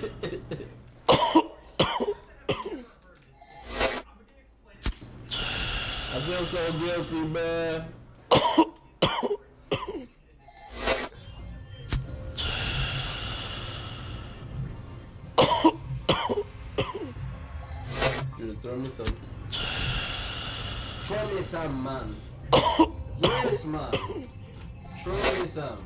I feel so guilty, man. Dude, throw me some. Throw me some, man. Yes, man. Throw me some.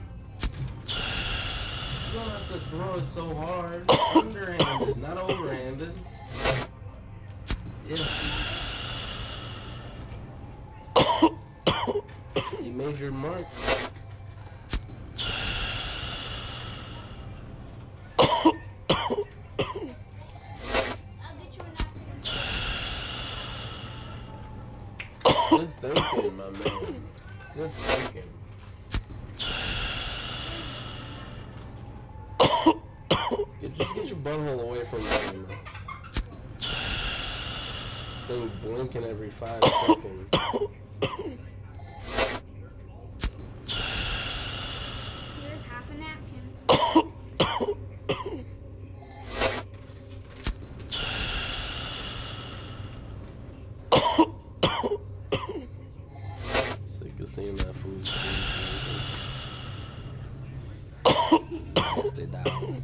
You don't have to throw it so hard. Underhanded, not overhanded. Yes. You made your mark. Good thinking, my man. Good thinking. Just get your butthole away from me. Then blinking every 5 seconds. Here's half a napkin. Sick of seeing that food. Stay down.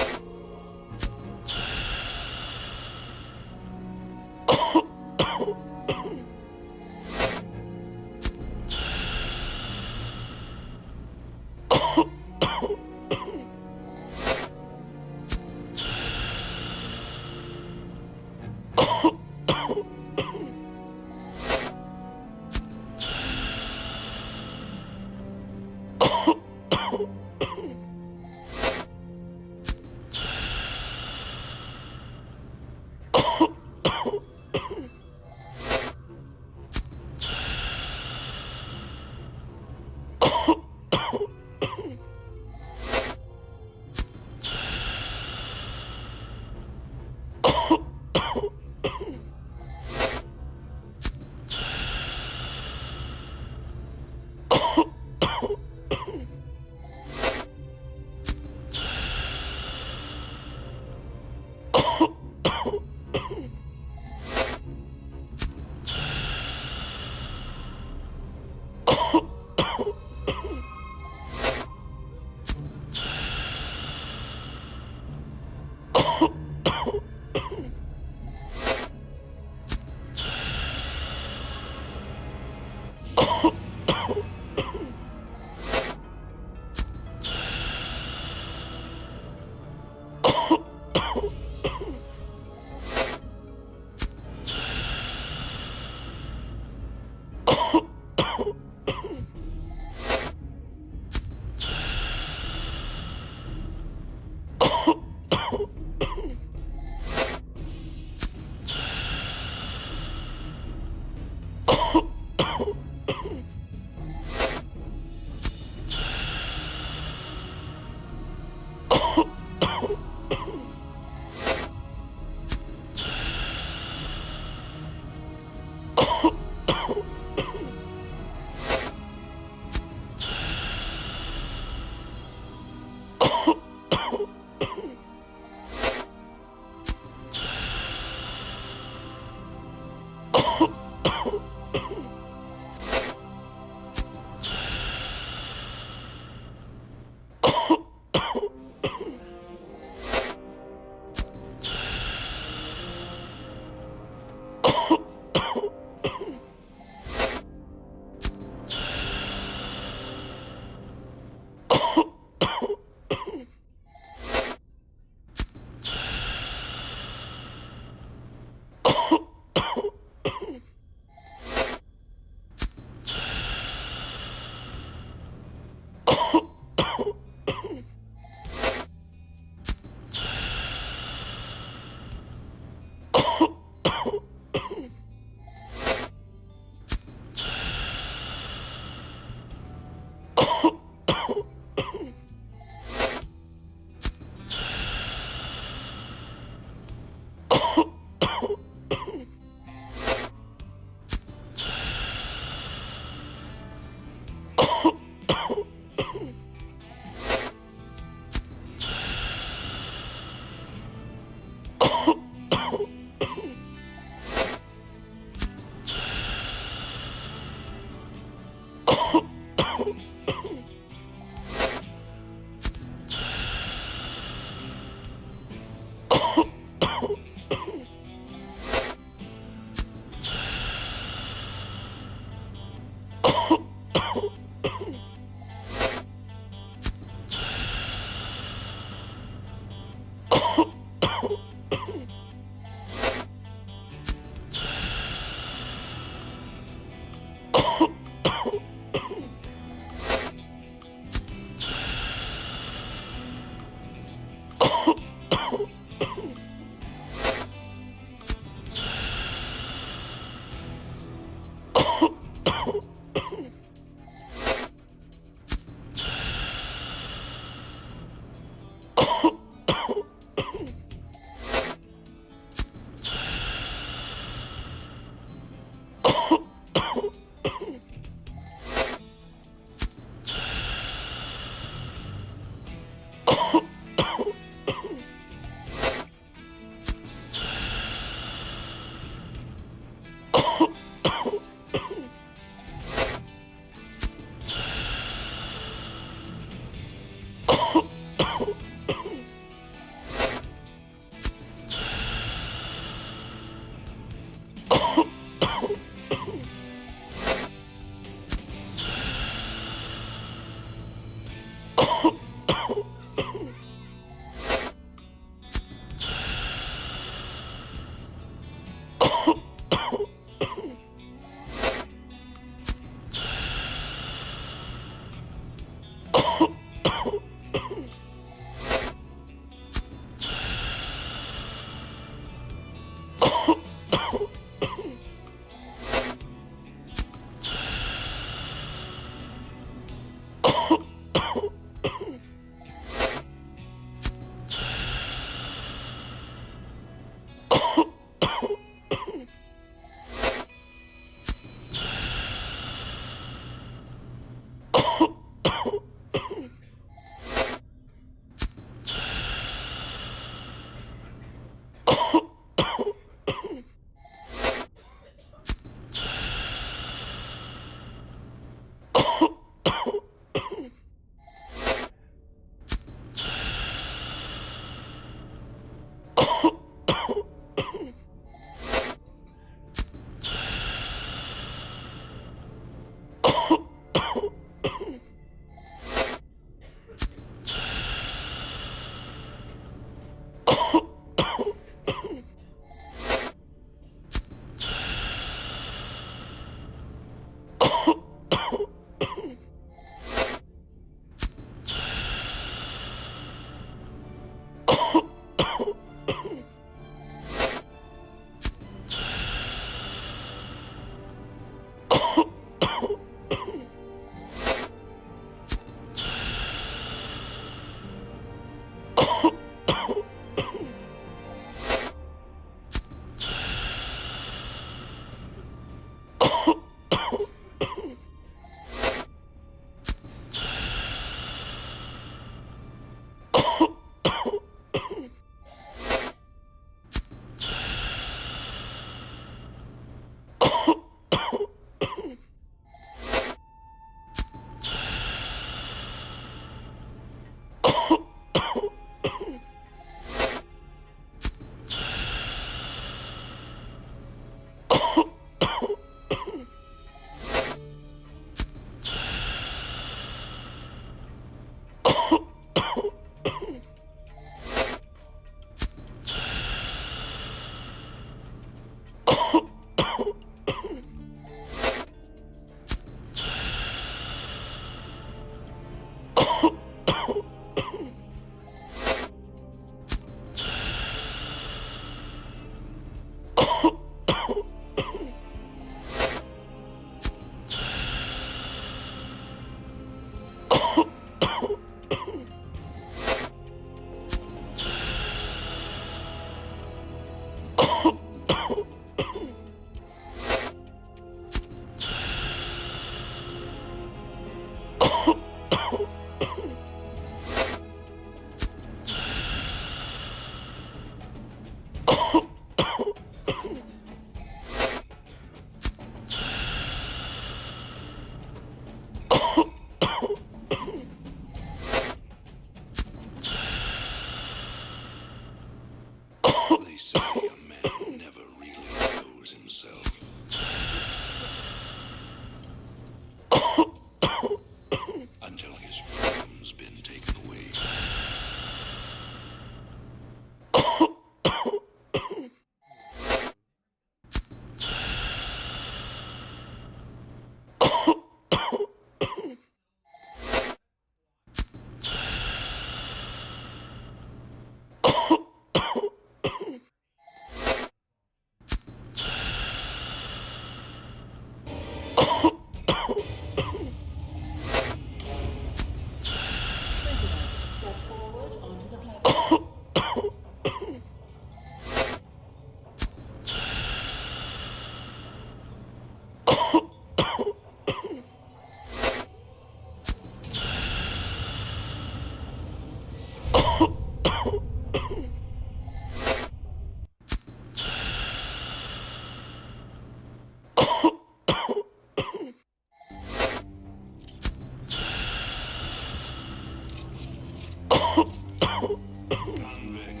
Convict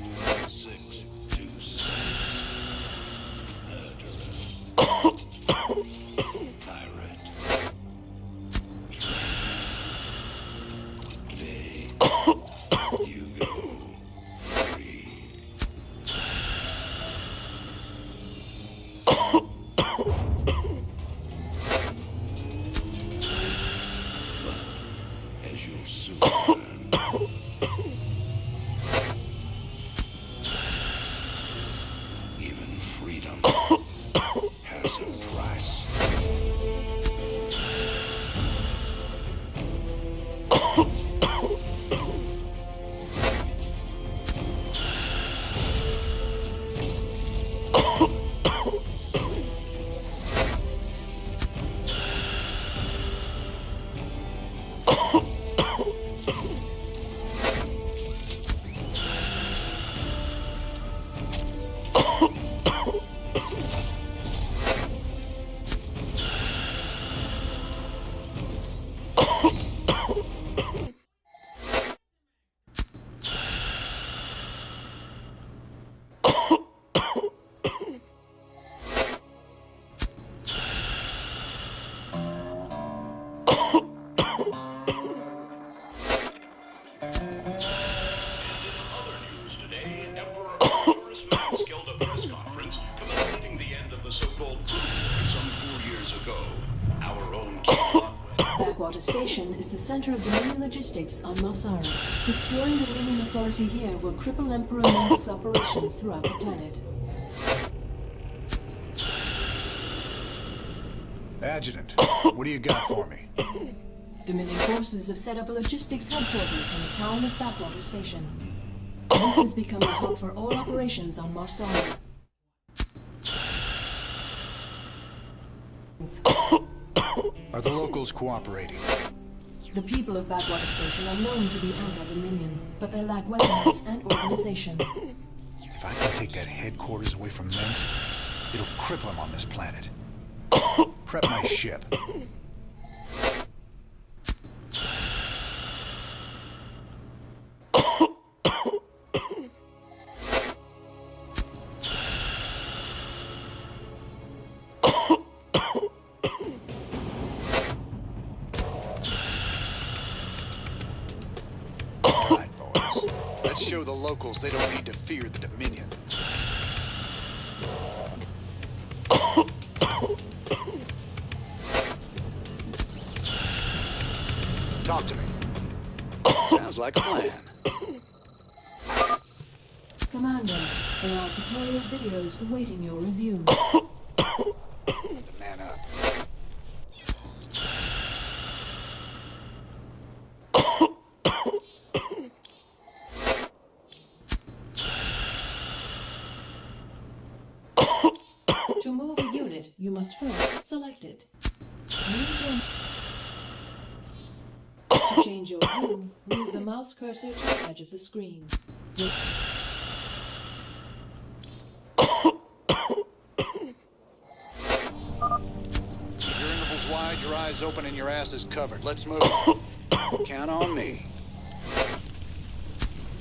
626. Murderer. Pirate. Vague. Hugo. Free. But, as you'll soon learn, even freedom has a price. Backwater Station is the center of Dominion logistics on Marsara. Destroying the Dominion authority here will cripple Emperor Ming's operations throughout the planet. Adjutant, what do you got for me? Dominion forces have set up a logistics headquarters in the town of Backwater Station. This has become a hub for all operations on Marsara. Are the locals cooperating? The people of Backwater Station are known to be anti-Dominion, but they lack weapons and organization. If I can take that headquarters away from Mengsk, it'll cripple him on this planet. Prep my ship. Right, boys. Let's show the locals they don't need to fear the Dominion. Talk to me. Sounds like a plan. Commander, there are tutorial videos awaiting your review. Man up. To move a unit, you must first select it. To change your view, move the mouse cursor to the edge of the screen. Keep your intervals wide, your eyes open, and your ass is covered. Let's move. Count on me.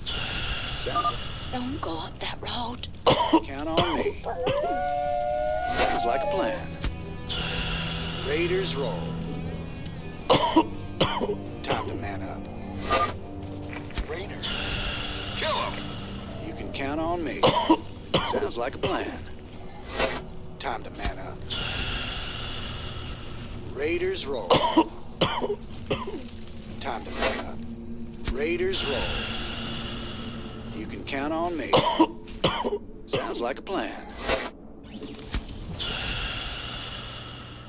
Sounds, Don't go up that road. count on me. Sounds like a plan. Raiders roll. Time to man up. Raiders. Kill him! You can count on me. Sounds like a plan. Time to man up. Raiders roll. Time to man up. Raiders roll. You can count on me. Sounds like a plan.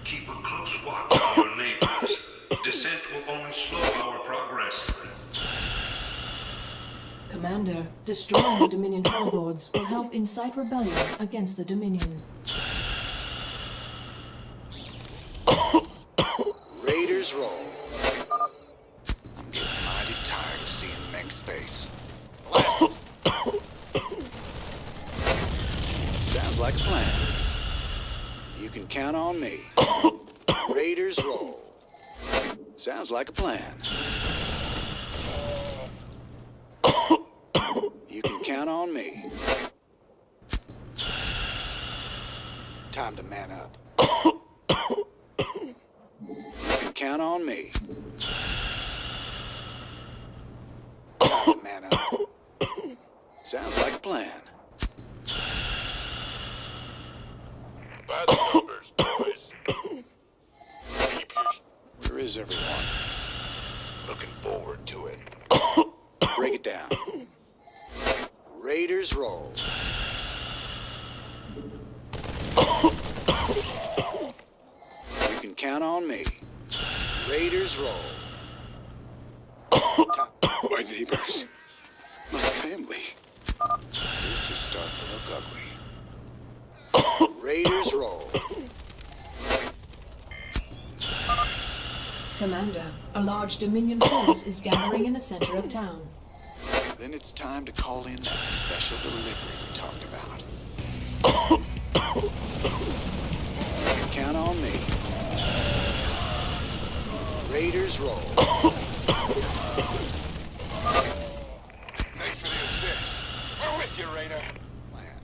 Keep a close watch on your neighbors. Descent will only slow our progress. Commander, destroying the Dominion hellboards will help incite rebellion against the Dominion. Raiders roll. I'm getting mighty tired of seeing Meng's face. Blast it. Sounds like a plan. You can count on me. Raiders roll. Sounds like a plan. You can count on me. Time to man up. You can count on me. Time to man up. Sounds like a plan. Bad numbers, boys. Keep your... Where is everyone? Looking forward to it. Break it down. Raiders roll. You can count on me. Raiders roll. My neighbors. My family. This is starting to look ugly. Raiders roll. Commander, a large Dominion force is gathering in the center of town. Then it's time to call in that special delivery we talked about. Count on me. Raiders roll. Thanks for the assist. We're with you, Raider. Plan.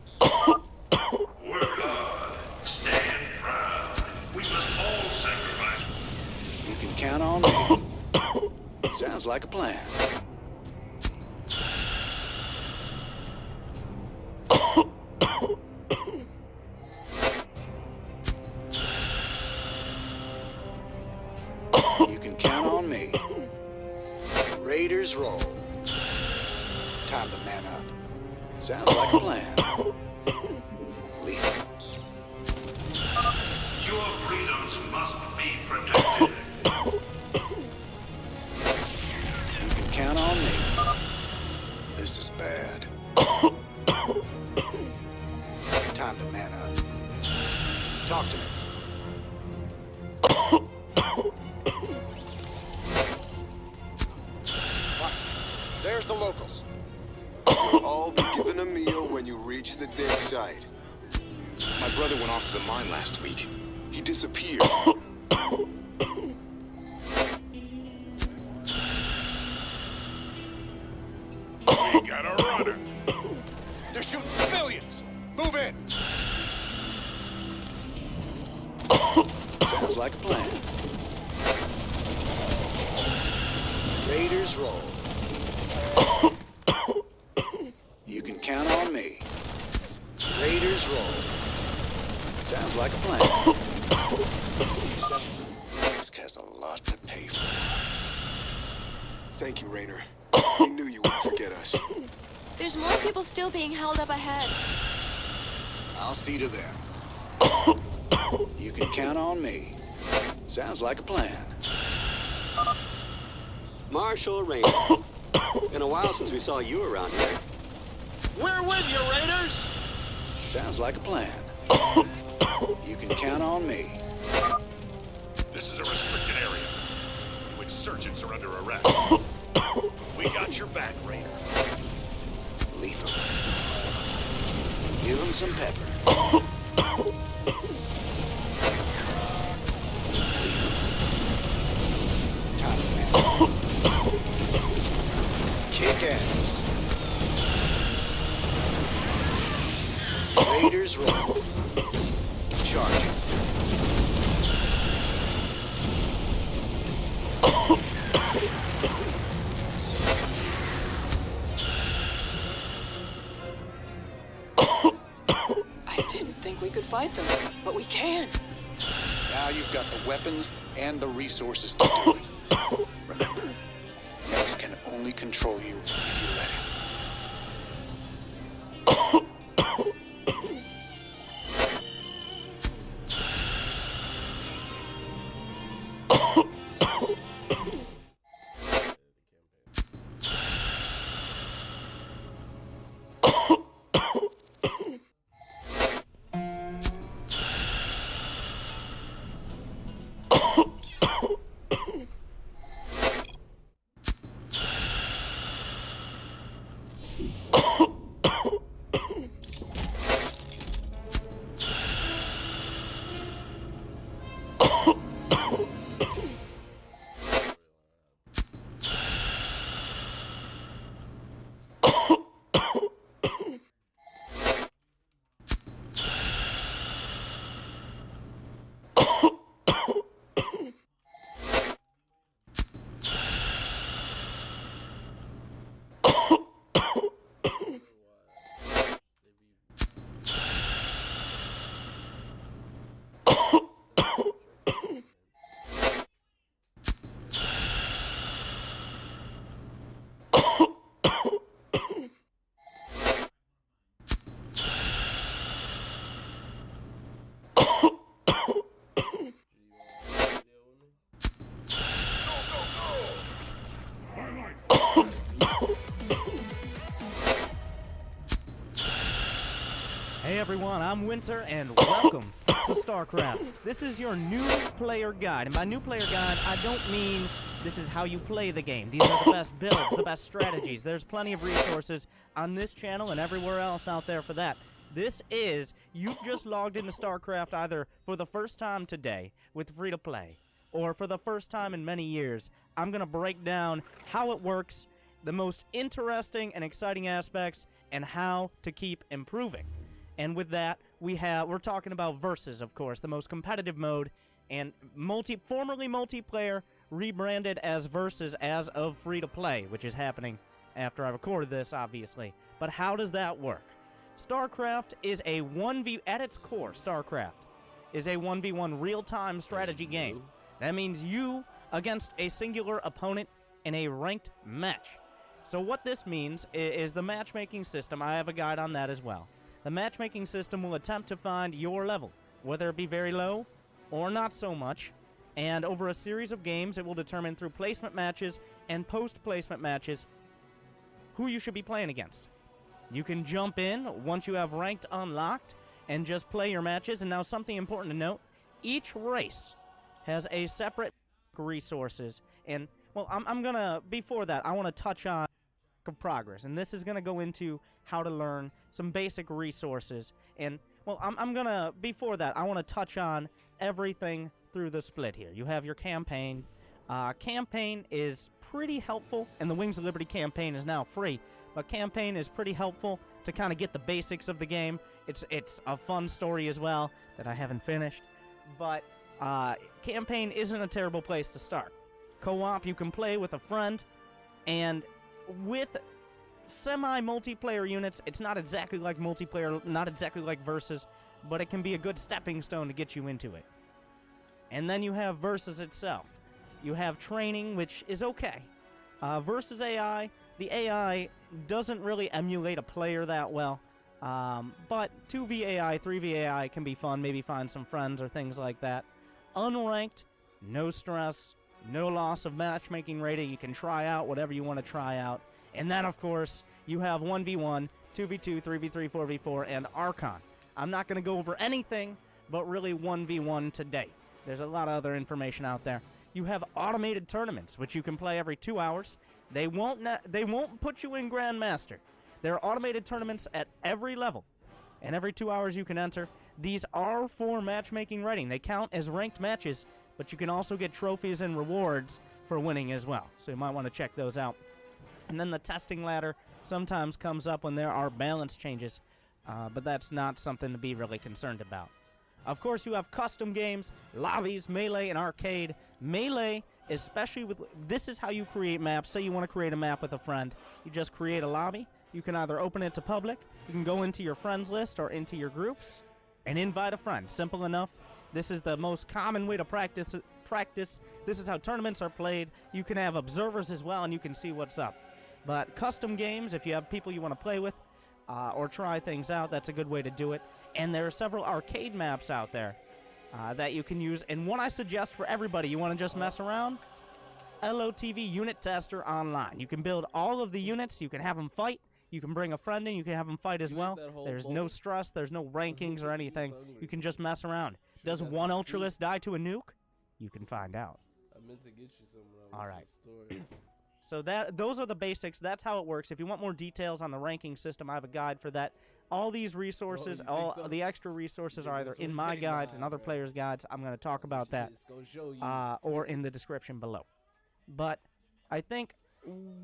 Word on. Stand proud. We must all sacrifice. You can count on me. Sounds like a plan. You can count on me. Raiders roll. Time to man up. Sounds like a plan. Leave. Your freedoms must be protected. You can count on me. This is bad. Time to man up. Talk to me. There's the locals. You'll all be given a meal when you reach the dig site. My brother went off to the mine last week. He disappeared. We got a runner. They're shooting civilians. Move in. Sounds like a plan. Raiders roll. You can count on me. Raiders roll. Sounds like a plan. Except has a lot to pay for. Thank you, Raider. We knew you wouldn't forget us. There's more people still being held up ahead. I'll see to them. You can count on me. Sounds like a plan. Marshal Rainer. Been a while since we saw you around here. We're with you, Raiders! Sounds like a plan. You can count on me. This is a restricted area. You insurgents are under arrest. We got your back, Raider. Lethal. Give him some pepper. Time to man. Kick ass. Raiders roll. Charge it. I didn't think we could fight them, but we can. Now you've got the weapons and the resources to do it. Remember, Max can only control you if you let him. Hey everyone, I'm Winter, and welcome to StarCraft. This is your new player guide, and by new player guide, I don't mean this is how you play the game. These are the best builds, the best strategies. There's plenty of resources on this channel and everywhere else out there for that. This is, you've just logged into StarCraft either for the first time today with free-to-play, or for the first time in many years. I'm going to break down how it works, the most interesting and exciting aspects, and how to keep improving. And with that, we're talking about Versus, of course, the most competitive mode, and formerly multiplayer, rebranded as Versus as of free-to-play, which is happening after I recorded this, obviously. But how does that work? StarCraft is a 1v... At its core, StarCraft is a 1v1 real-time strategy game. That means you against a singular opponent in a ranked match. So what this means is the matchmaking system. I have a guide on that as well. The matchmaking system will attempt to find your level, whether it be very low or not so much, and over a series of games, it will determine through placement matches and post-placement matches who you should be playing against. You can jump in once you have ranked unlocked and just play your matches. And now something important to note, each race has a separate resources. And, well, I'm going to, before that, I want to touch on progress, and this is going to go into how to learn some basic resources. And, well, I'm going to, before that, I want to touch on everything through the split here. You have your campaign. Campaign is pretty helpful, and the Wings of Liberty campaign is now free, but campaign is pretty helpful to kind of get the basics of the game. It's a fun story as well that I haven't finished, but campaign isn't a terrible place to start. Co-op, you can play with a friend, and with semi-multiplayer units, it's not exactly like multiplayer, not exactly like Versus, but it can be a good stepping stone to get you into it. And then you have Versus itself. You have training, which is okay. Versus AI, the AI doesn't really emulate a player that well, but 2v AI, 3v AI can be fun, maybe find some friends or things like that. Unranked, no stress, no loss of matchmaking rating. You can try out whatever you want to try out. And then, of course, you have 1v1, 2v2, 3v3, 4v4, and Archon. I'm not going to go over anything but really 1v1 today. There's a lot of other information out there. You have automated tournaments, which you can play every 2 hours. They won't put you in Grandmaster. There are automated tournaments at every level, and every 2 hours you can enter. These are for matchmaking rating. They count as ranked matches, but you can also get trophies and rewards for winning as well. So you might want to check those out. And then the testing ladder sometimes comes up when there are balance changes, but that's not something to be really concerned about. Of course, you have custom games, lobbies, melee, and arcade. Melee, especially with... This is how you create maps. Say you want to create a map with a friend. You just create a lobby. You can either open it to public, you can go into your friends list or into your groups, and invite a friend. Simple enough. This is the most common way to practice. This is how tournaments are played. You can have observers as well, and you can see what's up. But custom games, if you have people you want to play with or try things out, that's a good way to do it. And there are several arcade maps out there that you can use. And one I suggest for everybody, you want to just mess around, LOTV Unit Tester Online. You can build all of the units. You can have them fight. You can bring a friend in. You can have them fight as well. There's no stress. There's no rankings or anything. You can just mess around. Does one Ultralist die to a nuke? You can find out. I meant to get you somewhere. All right. So those are the basics. That's how it works. If you want more details on the ranking system, I have a guide for that. All these resources, all the extra resources are either in my guides and other players' guides. I'm going to talk about that or in the description below. But I think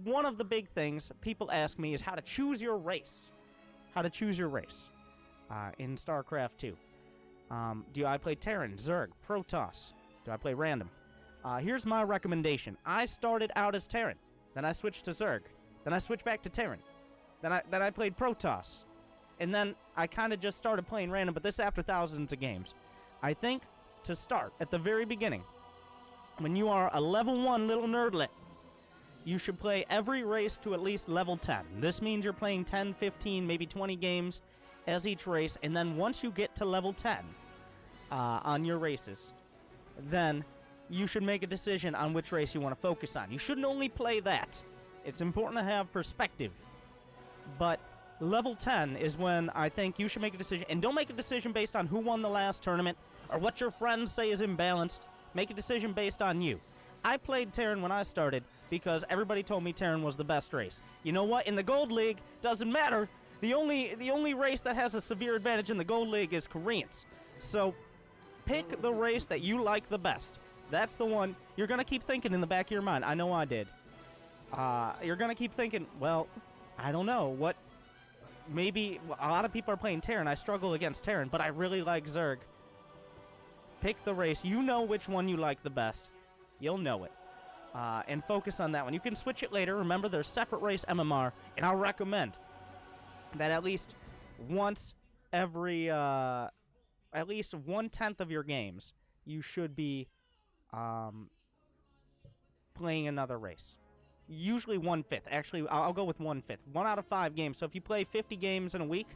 one of the big things people ask me is how to choose your race. How to choose your race in StarCraft II. Do I play Terran, Zerg, Protoss? Do I play random? Here's my recommendation. I started out as Terran. Then I switched to Zerg. Then I switched back to Terran. Then I played Protoss. And then I kind of just started playing random, but this after thousands of games. I think to start at the very beginning, when you are a level 1 little nerdlet, you should play every race to at least level 10. This means you're playing 10, 15, maybe 20 games as each race, and then once you get to level 10 on your races, then you should make a decision on which race you want to focus on. You shouldn't only play that. It's important to have perspective, but Level 10 is when I think you should make a decision. And don't make a decision based on who won the last tournament or what your friends say is imbalanced. Make a decision based on you. I played Terran when I started because everybody told me Terran was the best race. You know what? In the Gold League, doesn't matter. The only race that has a severe advantage in the Gold League is Koreans. So pick the race that you like the best. That's the one you're going to keep thinking in the back of your mind. I know I did. You're going to keep thinking, well, I don't know. What? Maybe a lot of people are playing Terran. I struggle against Terran, but I really like Zerg. Pick the race. You know which one you like the best. You'll know it. And focus on that one. You can switch it later. Remember, there's separate race MMR, and I'll recommend that at least once every, at least 1/10 of your games, you should be playing another race. Usually 1/5. Actually, I'll go with 1/5. 1 out of 5 games. So if you play 50 games in a week,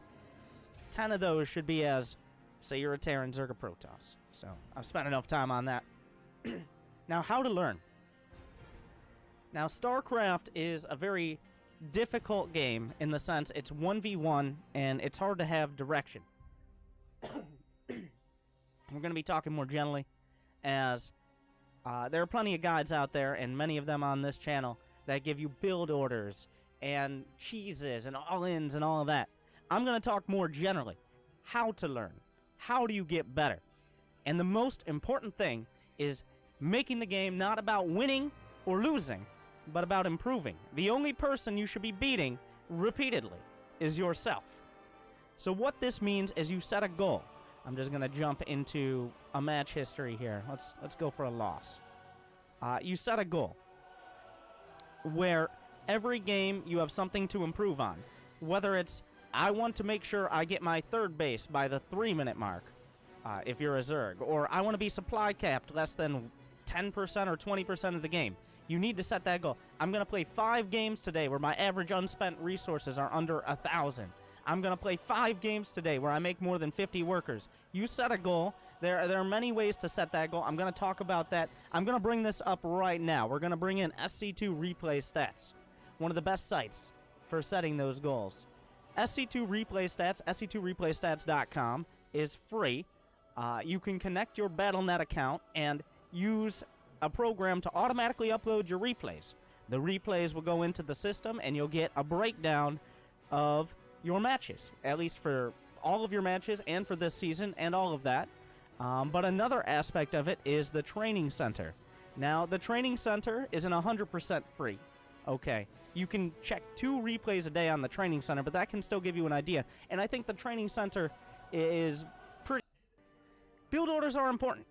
10 of those should be as, say you're a Terran, Zerg, or Protoss. So I've spent enough time on that. Now, how to learn. Now, StarCraft is a very difficult game in the sense it's 1v1 and it's hard to have direction. We're going to be talking more generally as there are plenty of guides out there, and many of them on this channel, that give you build orders and cheeses and all-ins and all of that. I'm going to talk more generally. How to learn. How do you get better? And the most important thing is making the game not about winning or losing, but about improving. The only person you should be beating repeatedly is yourself. So what this means is you set a goal. I'm just going to jump into a match history here. Let's go for a loss. You set a goal where every game you have something to improve on. Whether it's, I want to make sure I get my 3rd base by the 3-minute mark, if you're a Zerg, or I want to be supply capped less than 10% or 20% of the game. You need to set that goal. I'm going to play 5 games today where my average unspent resources are under 1,000. I'm going to play 5 games today where I make more than 50 workers. You set a goal. There are many ways to set that goal. I'm going to talk about that. I'm going to bring this up right now. We're going to bring in SC2 Replay Stats, one of the best sites for setting those goals. SC2 Replay Stats, sc2replaystats.com, is free. You can connect your Battle.net account and use a program to automatically upload your replays. The replays will go into the system, and you'll get a breakdown of your matches, at least for all of your matches and for this season and all of that. But another aspect of it is the training center. Now, the training center isn't 100% free. Okay, you can check 2 replays a day on the training center, but that can still give you an idea. And I think the training center is pretty... Build orders are important.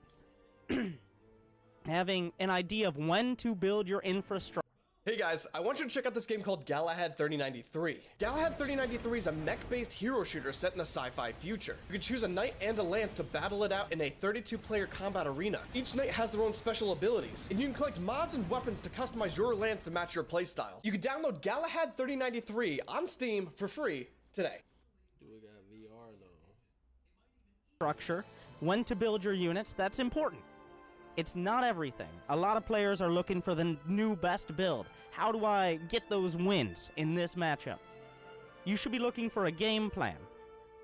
Having an idea of when to build your infrastructure. Hey guys, I want you to check out this game called Galahad 3093. Galahad 3093 is a mech-based hero shooter set in the sci-fi future. You can choose a knight and a lance to battle it out in a 32-player combat arena. Each knight has their own special abilities, and you can collect mods and weapons to customize your lance to match your playstyle. You can download Galahad 3093 on Steam for free today. Do we got VR though? Structure, when to build your units, that's important. It's not everything. A lot of players are looking for the new best build. How do I get those wins in this matchup? You should be looking for a game plan.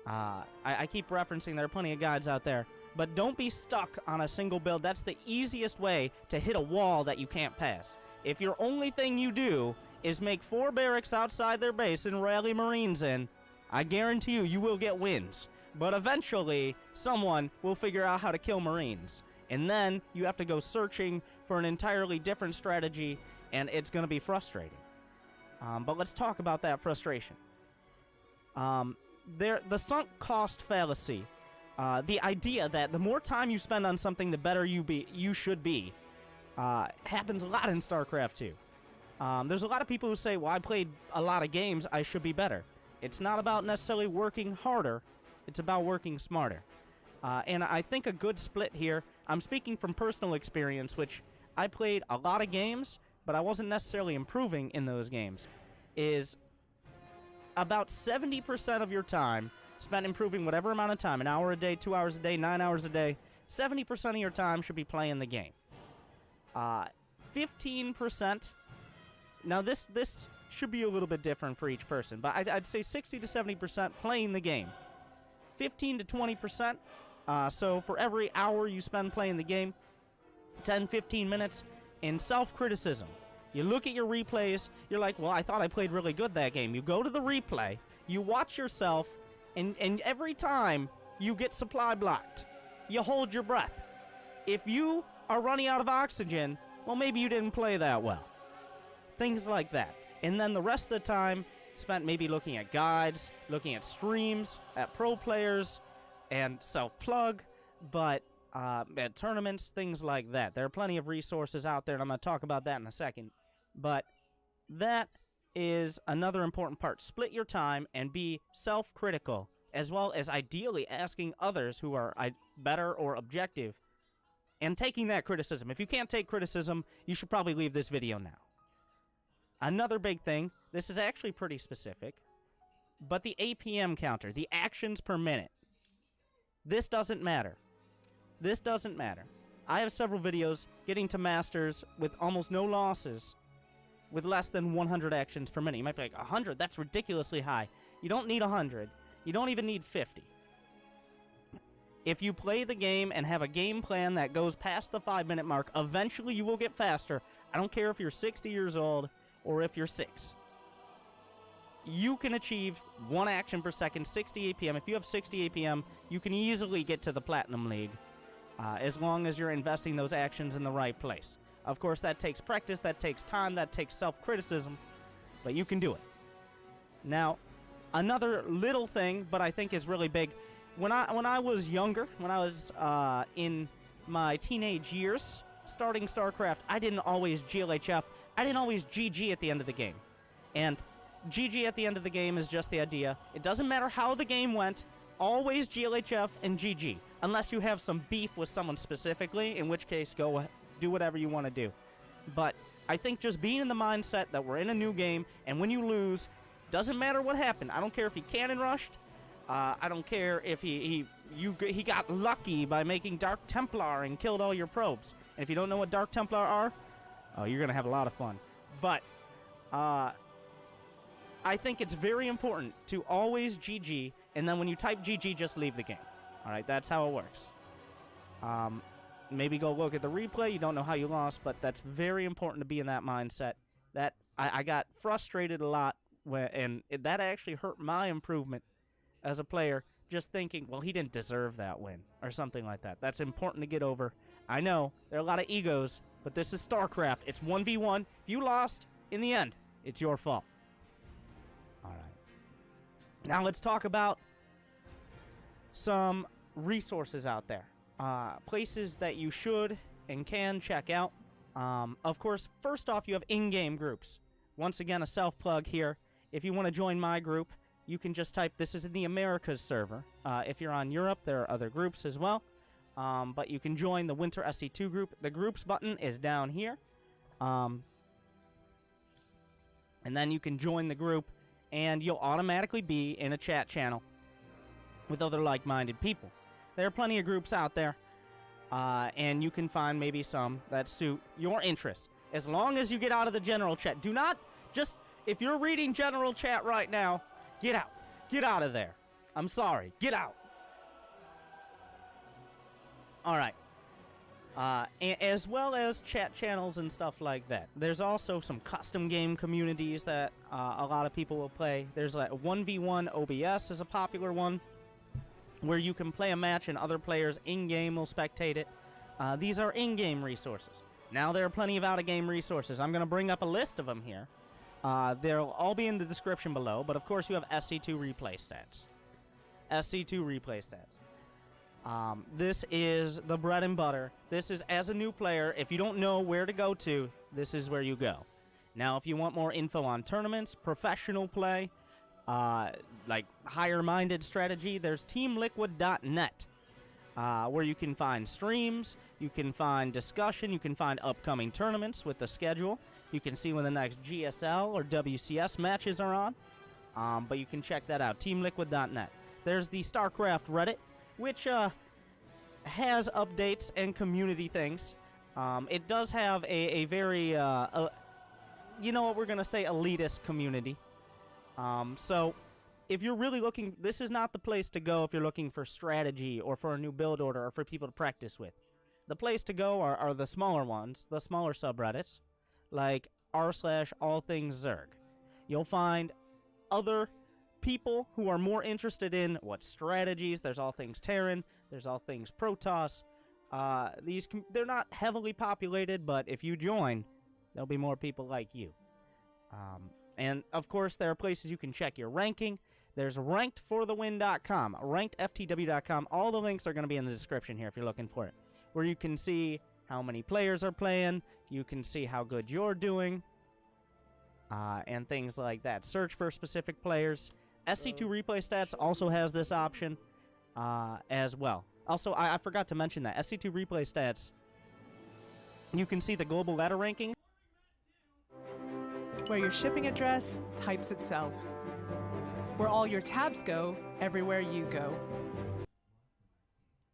I keep referencing there are plenty of guides out there, but don't be stuck on a single build. That's the easiest way to hit a wall that you can't pass. If your only thing you do is make 4 barracks outside their base and rally Marines in, I guarantee you will get wins. But eventually, someone will figure out how to kill Marines. And then you have to go searching for an entirely different strategy, and it's going to be frustrating. But let's talk about that frustration. The sunk cost fallacy, the idea that the more time you spend on something, the better you should be, happens a lot in StarCraft II. There's a lot of people who say, well, I played a lot of games, I should be better. It's not about necessarily working harder, it's about working smarter. And I think a good split here, I'm speaking from personal experience, which I played a lot of games, but I wasn't necessarily improving in those games, is about 70% of your time spent improving whatever amount of time, an hour a day, 2 hours a day, 9 hours a day, 70% of your time should be playing the game. 15%, now this should be a little bit different for each person. But I'd say 60 to 70% playing the game. 15 to 20%. So for every hour you spend playing the game, 10, 15 minutes in self-criticism. You look at your replays, you're like, well, I thought I played really good that game. You go to the replay, you watch yourself, and every time you get supply blocked, you hold your breath. If you are running out of oxygen, well, maybe you didn't play that well. Things like that. And then the rest of the time spent maybe looking at guides, looking at streams, at pro players, and self-plug, but at tournaments, things like that. There are plenty of resources out there, and I'm going to talk about that in a second. But that is another important part. Split your time and be self-critical, as well as ideally asking others who are better or objective and taking that criticism. If you can't take criticism, you should probably leave this video now. Another big thing, this is actually pretty specific, but the APM counter, the actions per minute. This doesn't matter. This doesn't matter. I have several videos getting to Masters with almost no losses with less than 100 actions per minute. You might be like, 100? That's ridiculously high. You don't need 100. You don't even need 50. If you play the game and have a game plan that goes past the 5-minute mark, eventually you will get faster. I don't care if you're 60 years old or if you're 6. You can achieve 1 action per second, 60 APM. If you have 60 APM, you can easily get to the Platinum League as long as you're investing those actions in the right place. Of course, that takes practice, that takes time, that takes self-criticism, but you can do it. Now, another little thing, but I think is really big, when I was younger, when I was in my teenage years, starting StarCraft, I didn't always GLHF, I didn't always GG at the end of the game. And GG at the end of the game is just the idea. It doesn't matter how the game went, always GLHF and GG, unless you have some beef with someone specifically, in which case go do whatever you want to do. But I think just being in the mindset that we're in a new game, and when you lose, doesn't matter what happened. I don't care if he cannon rushed. I don't care if he got lucky by making Dark Templar and killed all your probes. And if you don't know what Dark Templar are, oh, you're gonna have a lot of fun. But I think it's very important to always GG, and then when you type GG, just leave the game. All right, that's how it works. Maybe go look at the replay. You don't know how you lost, but that's very important to be in that mindset. That I got frustrated a lot, and that actually hurt my improvement as a player, just thinking, well, he didn't deserve that win, or something like that. That's important to get over. I know, there are a lot of egos, but this is StarCraft. It's 1v1. If you lost, in the end, it's your fault. All right. Now let's talk about some resources out there. Places that you should and can check out. Of course, first off, you have in-game groups. Once again, a self-plug here. If you want to join my group, you can just type, this is in the Americas server. If you're on Europe, there are other groups as well. But you can join the Winter SC2 group. The groups button is down here. And then you can join the group, and you'll automatically be in a chat channel with other like-minded people. There are plenty of groups out there, and you can find maybe some that suit your interests. As long as you get out of the general chat. Do not just, if you're reading general chat right now, get out. Get out of there. I'm sorry. Get out. All right. As well as chat channels and stuff like that. There's also some custom game communities that a lot of people will play. There's like 1v1 OBS is a popular one, where you can play a match and other players in-game will spectate it. These are in-game resources. Now there are plenty of out-of-game resources. I'm going to bring up a list of them here. They'll all be in the description below, but of course you have SC2 replay stats. SC2 replay stats. This is the bread and butter. This is, as a new player, if you don't know where to go to, this is where you go. Now, if you want more info on tournaments, professional play, like higher-minded strategy, there's teamliquid.net, where you can find streams, you can find discussion, you can find upcoming tournaments with the schedule, you can see when the next GSL or WCS matches are on, but you can check that out, teamliquid.net. There's the StarCraft Reddit, which has updates and community things. It does have a very you know what, we're gonna say elitist community. So if you're really looking, this is not the place to go if you're looking for strategy or for a new build order or for people to practice with. The place to go are the smaller ones, the smaller subreddits, like r/allthingszerg. You'll find other people who are more interested in what strategies. There's all things Terran, there's all things Protoss. They're not heavily populated, but if you join, there'll be more people like you. And of course, there are places you can check your ranking. There's rankedforthewin.com, rankedftw.com. All the links are going to be in the description here if you're looking for it, where you can see how many players are playing, you can see how good you're doing, and things like that. Search for specific players. SC2 Replay Stats also has this option as well. Also, I forgot to mention that SC2 Replay Stats, you can see the global ladder ranking. Where your shipping address types itself. Where all your tabs go, everywhere you go.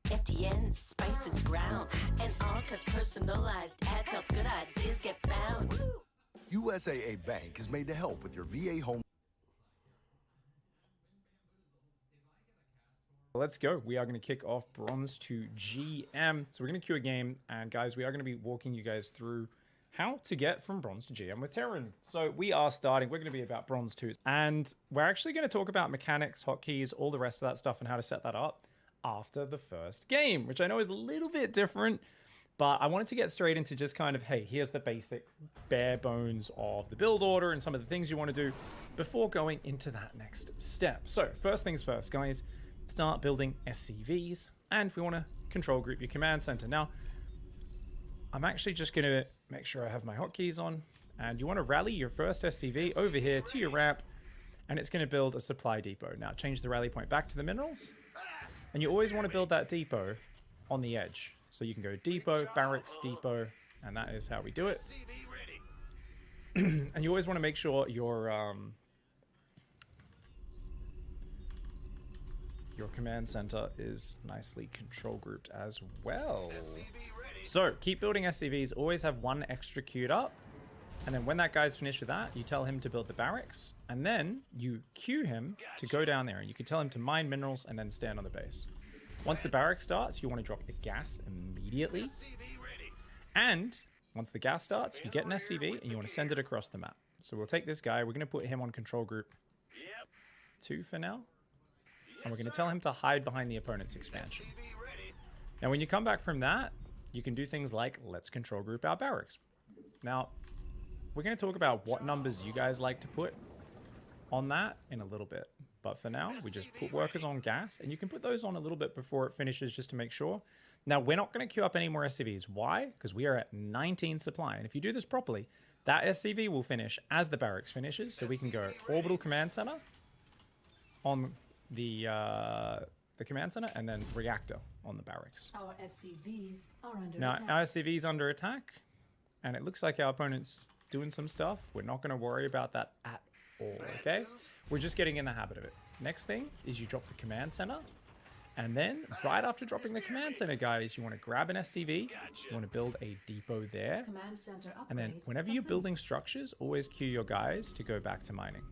FTN spices ground, and all 'cause personalized ads help good ideas get found. Woo! USAA Bank is made to help with your VA home. Let's go. We are going to kick off Bronze to GM. So we're going to queue a game, and guys, we are going to be walking you guys through how to get from Bronze to GM with Terran. So we are starting. We're going to be about Bronze 2. And we're actually going to talk about mechanics, hotkeys, all the rest of that stuff, and how to set that up after the first game, which I know is a little bit different, but I wanted to get straight into just kind of, hey, here's the basic bare bones of the build order and some of the things you want to do before going into that next step. So first things first, guys, start building SCVs, and we want to control group your command center. Now, I'm actually just going to make sure I have my hotkeys on, and you want to rally your first SCV over here to your ramp, and it's going to build a supply depot. Now, change the rally point back to the minerals, and you always want to build that depot on the edge. So you can go depot, barracks, depot, and that is how we do it. And you always want to make sure your command center is nicely control grouped as well. So keep building SCVs, always have one extra queued up, and then when that guy's finished with that, you tell him to build the barracks, and then you queue him to go down there, and you can tell him to mine minerals and then stand on the base. Once the barracks starts, you want to drop the gas immediately, and once the gas starts, you get an SCV and you want to send it across the map. So we'll take this guy, we're going to put him on control group 2 for now, and we're going to tell him to hide behind the opponent's expansion. Now when you come back from that, you can do things like, let's control group our barracks. Now, we're going to talk about what numbers you guys like to put on that in a little bit. But for now, we just put workers on gas, and you can put those on a little bit before it finishes just to make sure. Now, we're not going to queue up any more SCVs. Why? Because we are at 19 supply. And if you do this properly, that SCV will finish as the barracks finishes. So we can go orbital command center on the command center, and then reactor on the barracks. Our SCVs are under Now, attack. our SCV's under attack, and it looks like our opponent's doing some stuff. We're not going to worry about that at all, okay? We're just getting in the habit of it. Next thing is you drop the command center, and then right after dropping the command center, guys, you want to grab an SCV, you want to build a depot there, Command center and then upgrade whenever you're building structures, always queue your guys to go back to mining.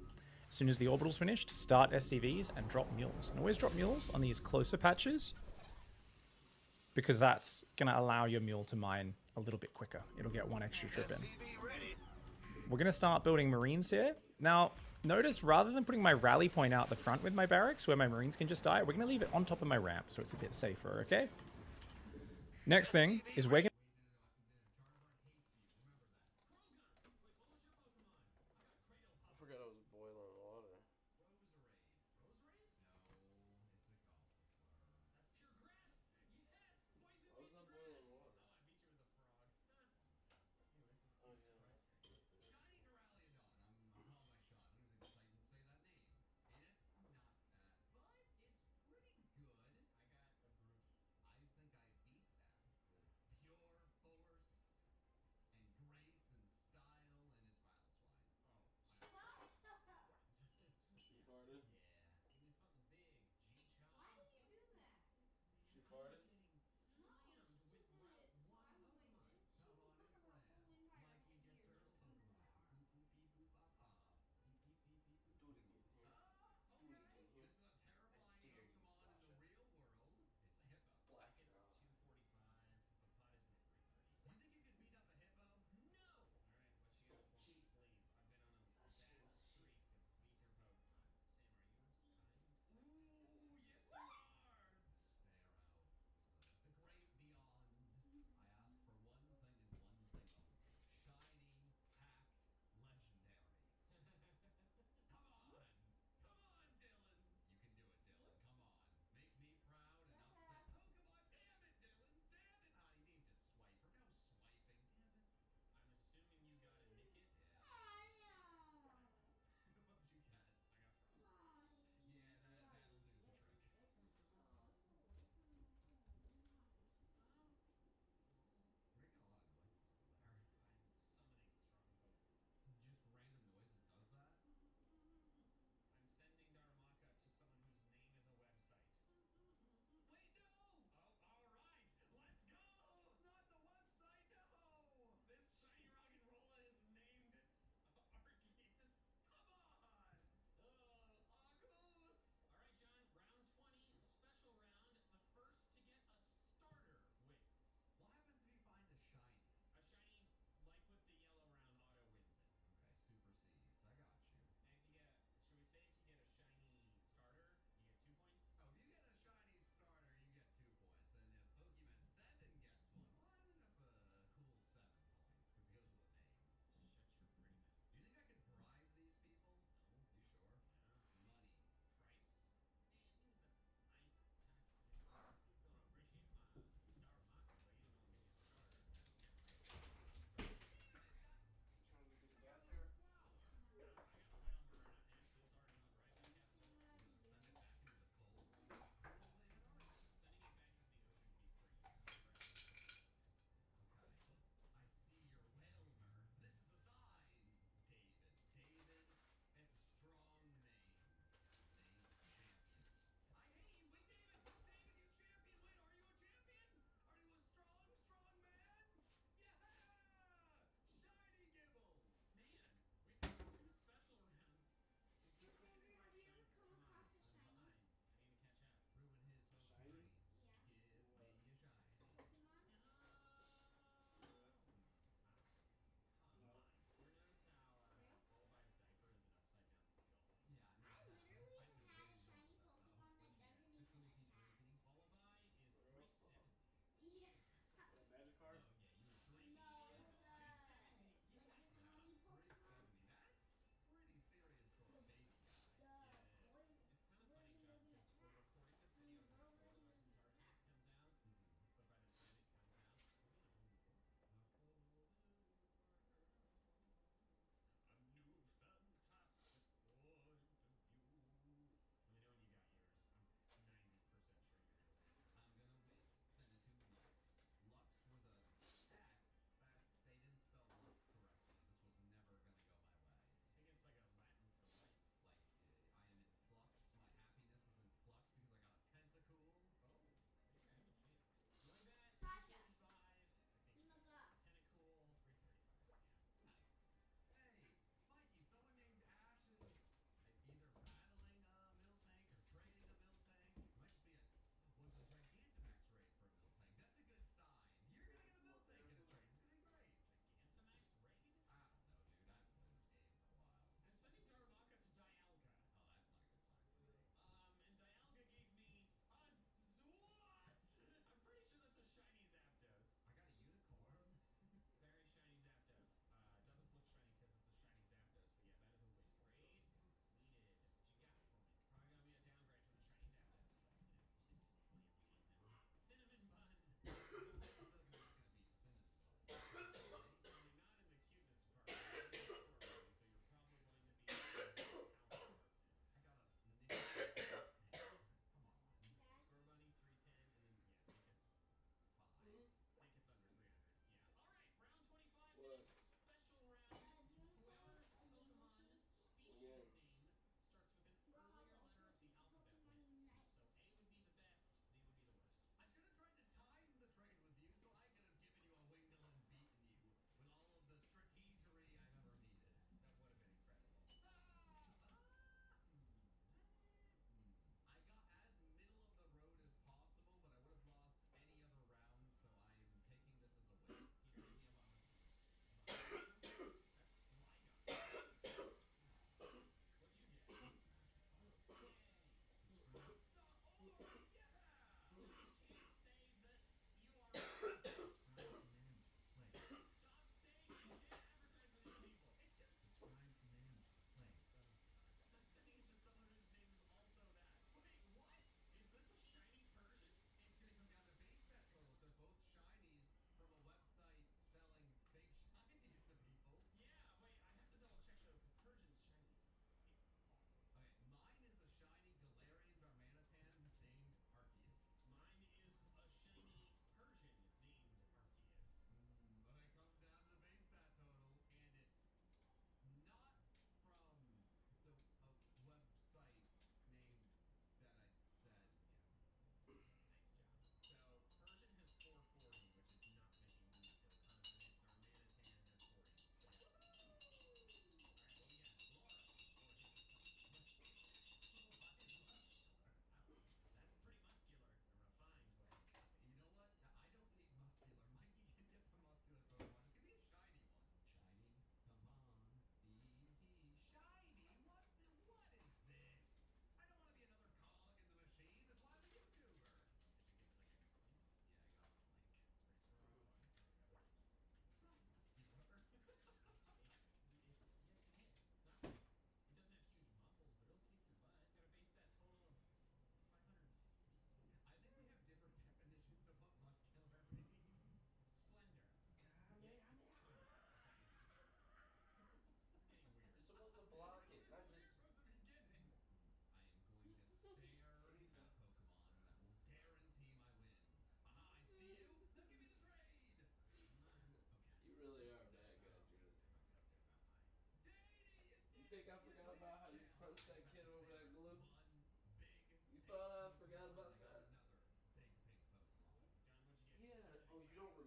As soon as the orbital's finished, start SCVs and drop mules. And always drop mules on these closer patches, because that's going to allow your mule to mine a little bit quicker. It'll get one extra trip in. We're going to start building marines here. Now, notice rather than putting my rally point out the front with my barracks where my marines can just die, we're going to leave it on top of my ramp so it's a bit safer, okay? Next thing is we're going to... I forgot I was boiling water. Why was I boiling water? Oh, yeah.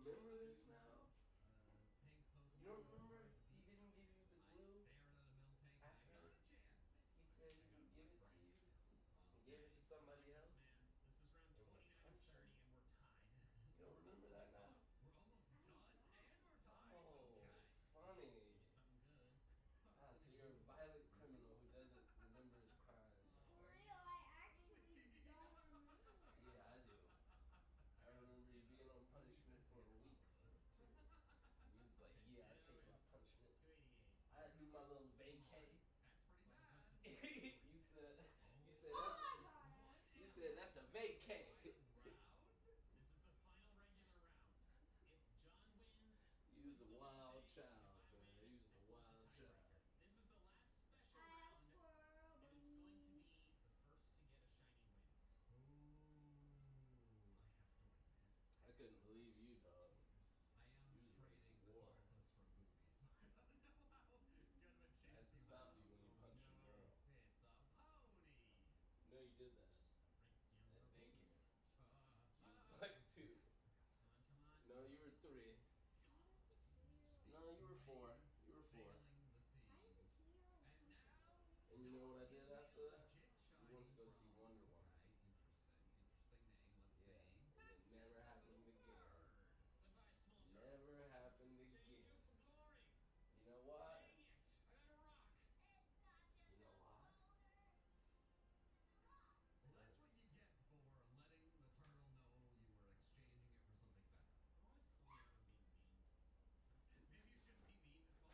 remember this now? You don't remember he didn't give you the glue after he said he would give it to you? He gave it to somebody else? And you punched him? You don't remember that now? Oh, funny. Ah, so you're a violent criminal who doesn't remember his crimes. For real, I actually don't remember. Yeah, I do. I remember you being on punishment for a week. He was like, yeah, I take my punishment. I do my little vacay. you said that's a vacay. You was a wild child, man. You was a wild child. I have squirrel beans. I couldn't believe you, dog. You was ready for war. I had to stop you when you punched your girl. No, you did that. At daycare. She was like 2. No, you were 3. No, you were 4. You were 4. And you know what I did after that? We went to go see Wonder Woman. Yeah, and it never happened again. Never happened again. You know why? You know why? Well, that's what you get for letting the turtle know you were exchanging it for something better. Always calling out and being mean. Maybe you shouldn't be mean to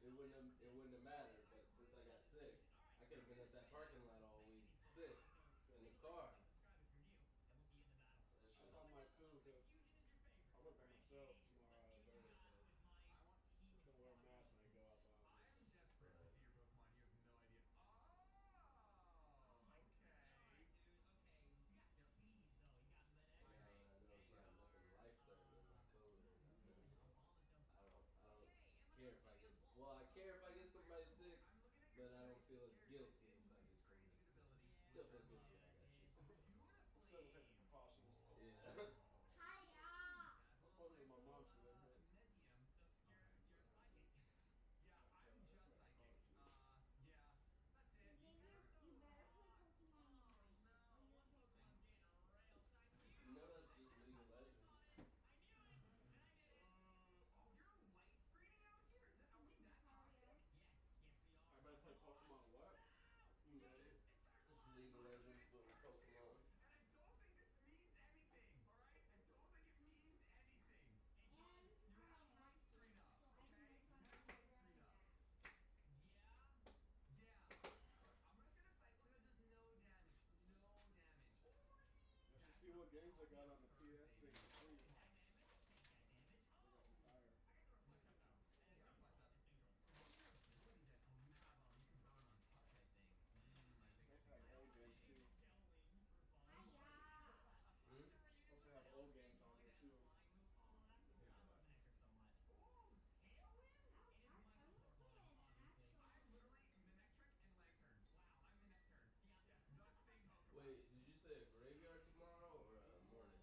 it wouldn't have mattered. But since I got sick, I could have been at that parking lot all week, sick, in the car. That shit. That's why I'm like cool, because I work by myself tomorrow out of Vegas, so I'm just gonna wear a mask when I go out the office. I am desperate to see your Pokemon. You have no idea. Oh, okay. I know it's not nothing life-threatening like COVID or nothing, so I don't care if I get. Well, I care if I get somebody sick, but I don't feel as guilty if I get somebody sick. Still feel guilty that I got you. I'm still taking precautions. Yeah. Hiya! I'm supposed to be my mom to live here. Yeah, I'm just psychic. Yeah, that's it. Xavier, you better play Pokemon Unite. No, When you're what kicked Pokemon out. getting railed? I knew. You know that's just League of Legends. I knew it, and I did it. Oh, you're light screening out here? Are we that toxic? Yes, we are. I better play Pokemon what? Unite. Just League of Legends, but with Pokemon. And I don't think this means anything, alright? I don't think it means anything. It And does. You I have light have screen up, so I can okay? make You fun have of light you screen really up. bad. Yeah. Look, I'm just gonna cycle it, just no damage. No damage. You should see what games I got on the PS thing for free. I got some fire. Supposed to have old games too. Hiya! Supposed to have old games on there too. Wait, did you say a graveyard tomorrow or a morning?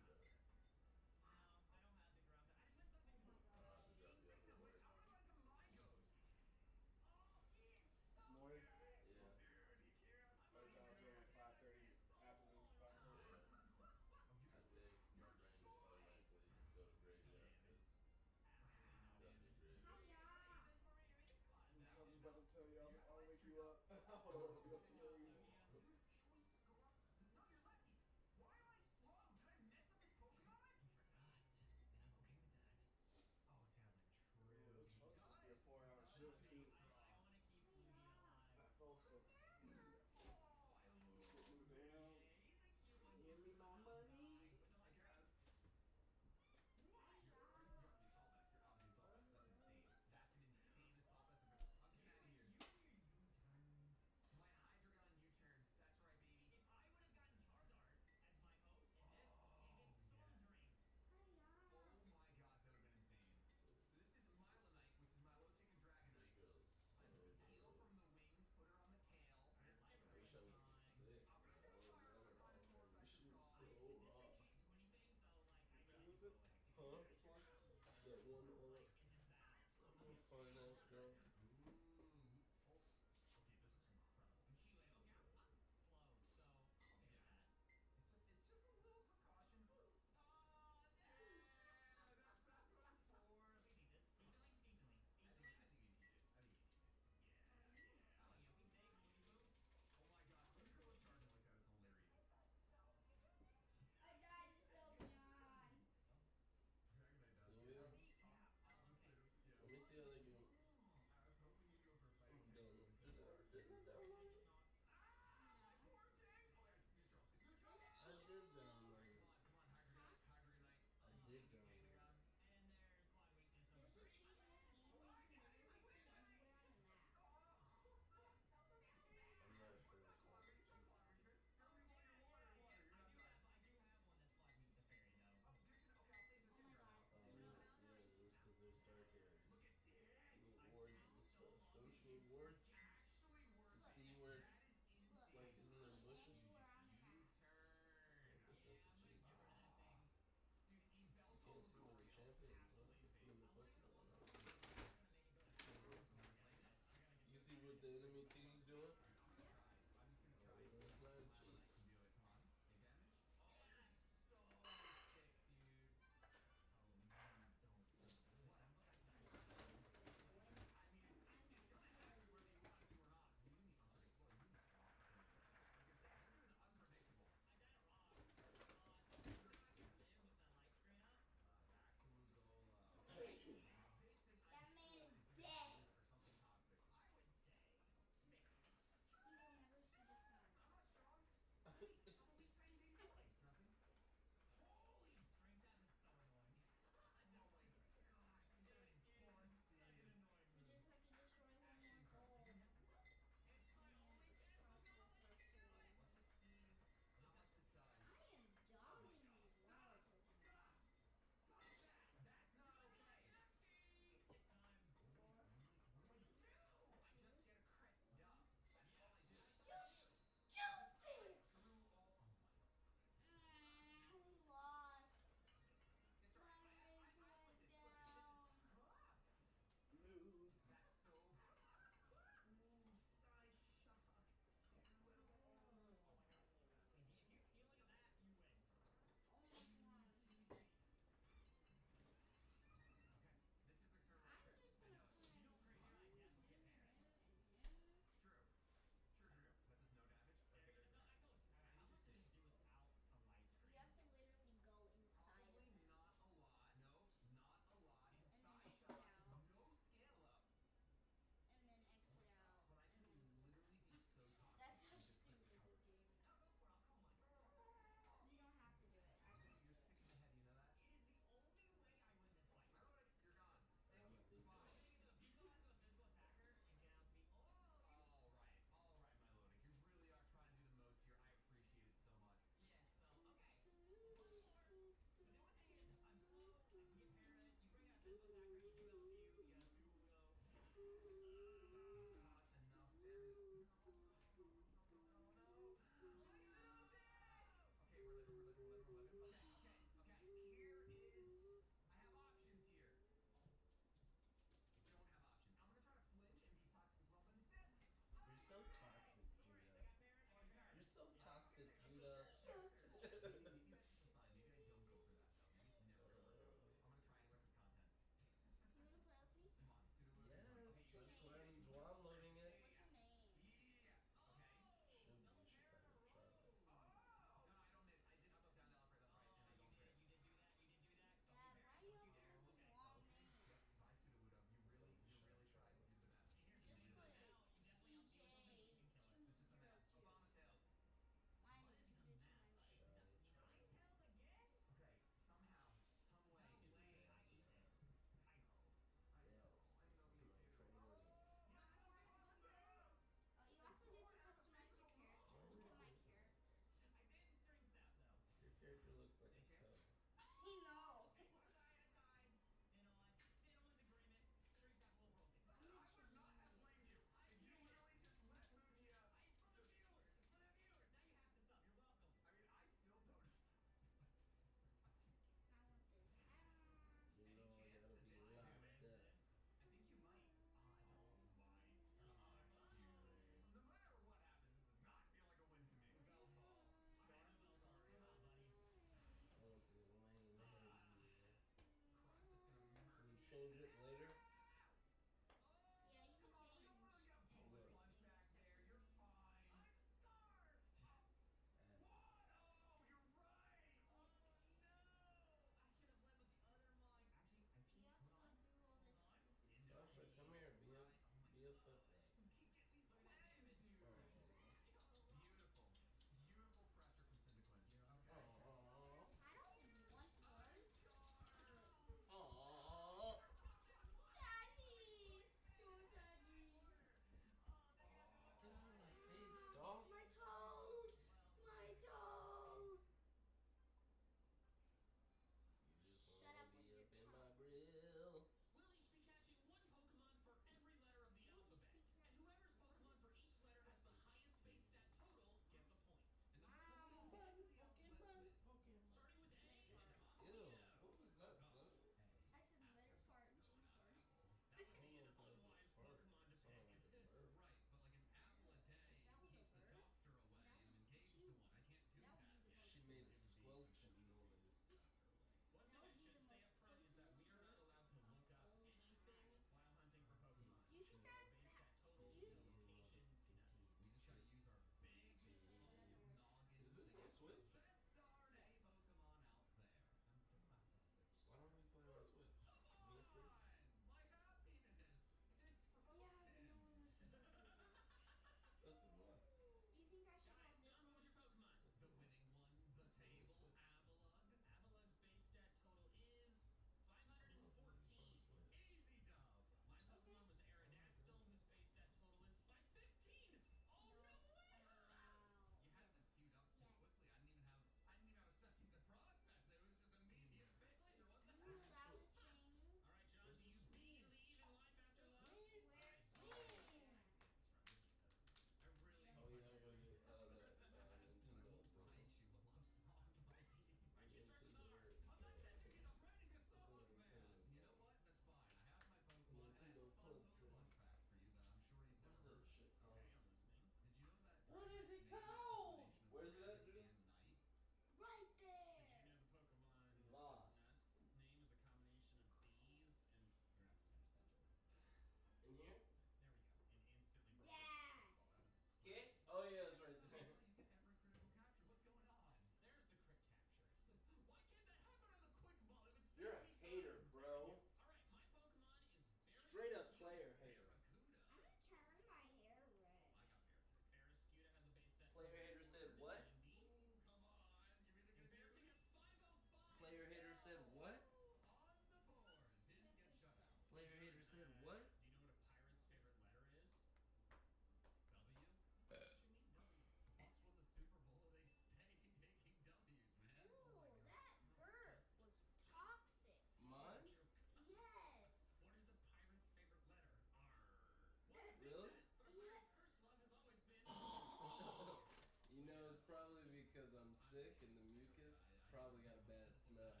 thick and the mucus probably got a bad smell.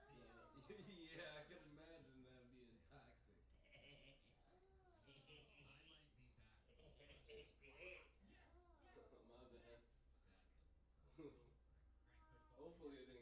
So, yeah, I can imagine that being toxic. My bad. Hopefully it